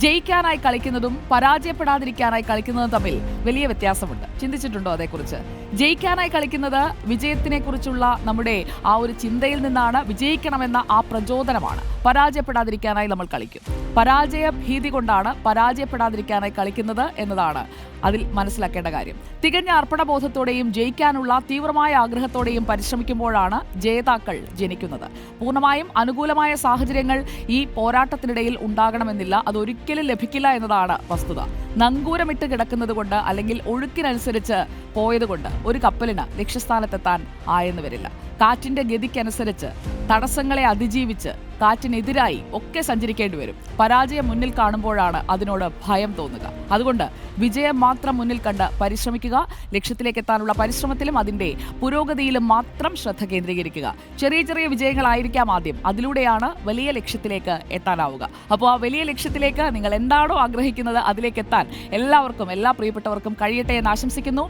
ജയിക്കാനായി കളിക്കുന്നതും പരാജയപ്പെടാതിരിക്കാനായി കളിക്കുന്നതും തമ്മിൽ വലിയ വ്യത്യാസമുണ്ട്. ചിന്തിച്ചിട്ടുണ്ടോ അതേക്കുറിച്ച്? ജയിക്കാനായി കളിക്കുന്നത് വിജയത്തിനെ കുറിച്ചുള്ള നമ്മുടെ ആ ഒരു ചിന്തയിൽ നിന്നാണ്, വിജയിക്കണമെന്ന ആ പ്രചോദനമാണ്. പരാജയപ്പെടാതിരിക്കാനായി നമ്മൾ കളിക്കും. പരാജയ ഭീതി കൊണ്ടാണ് പരാജയപ്പെടാതിരിക്കാനായി കളിക്കുന്നത് എന്നതാണ് അതിൽ മനസ്സിലാക്കേണ്ട കാര്യം. തികഞ്ഞ അർപ്പണബോധത്തോടെയും ജയിക്കാനുള്ള തീവ്രമായ ആഗ്രഹത്തോടെയും പരിശ്രമിക്കുമ്പോഴാണ് ജേതാക്കൾ ജനിക്കുന്നത്. പൂർണ്ണമായും അനുകൂലമായ സാഹചര്യങ്ങൾ ഈ പോരാട്ടത്തിനിടയിൽ ഉണ്ടാകണമെന്നില്ല, അതൊരിക്കലും ലഭിക്കില്ല എന്നതാണ് വസ്തുത. നങ്കൂരമിട്ട് കിടക്കുന്നത് കൊണ്ട് അല്ലെങ്കിൽ ഒഴുക്കിനനുസരിച്ച് പോയതുകൊണ്ട് ഒരു കപ്പലിന് ലക്ഷ്യസ്ഥാനത്തെത്താൻ ആയെന്ന് വരില്ല. കാറ്റിന്റെ ഗതിക്കനുസരിച്ച് തടസ്സങ്ങളെ അതിജീവിച്ച് കാറ്റിനെതിരായി ഒക്കെ സഞ്ചരിക്കേണ്ടി വരും. പരാജയം മുന്നിൽ കാണുമ്പോഴാണ് അതിനോട് ഭയം തോന്നുക. അതുകൊണ്ട് വിജയം മാത്രം മുന്നിൽ കണ്ട് പരിശ്രമിക്കുക. ലക്ഷ്യത്തിലേക്ക് എത്താനുള്ള പരിശ്രമത്തിലും അതിൻ്റെ പുരോഗതിയിലും മാത്രം ശ്രദ്ധ കേന്ദ്രീകരിക്കുക. ചെറിയ ചെറിയ വിജയങ്ങളായിരിക്കാം ആദ്യം, അതിലൂടെയാണ് വലിയ ലക്ഷ്യത്തിലേക്ക് എത്താനാവുക. അപ്പോൾ ആ വലിയ ലക്ഷ്യത്തിലേക്ക് നിങ്ങൾ എന്താണോ ആഗ്രഹിക്കുന്നത് അതിലേക്ക് എത്താൻ എല്ലാവർക്കും, എല്ലാ പ്രിയപ്പെട്ടവർക്കും കഴിയട്ടെ എന്ന് ആശംസിക്കുന്നു.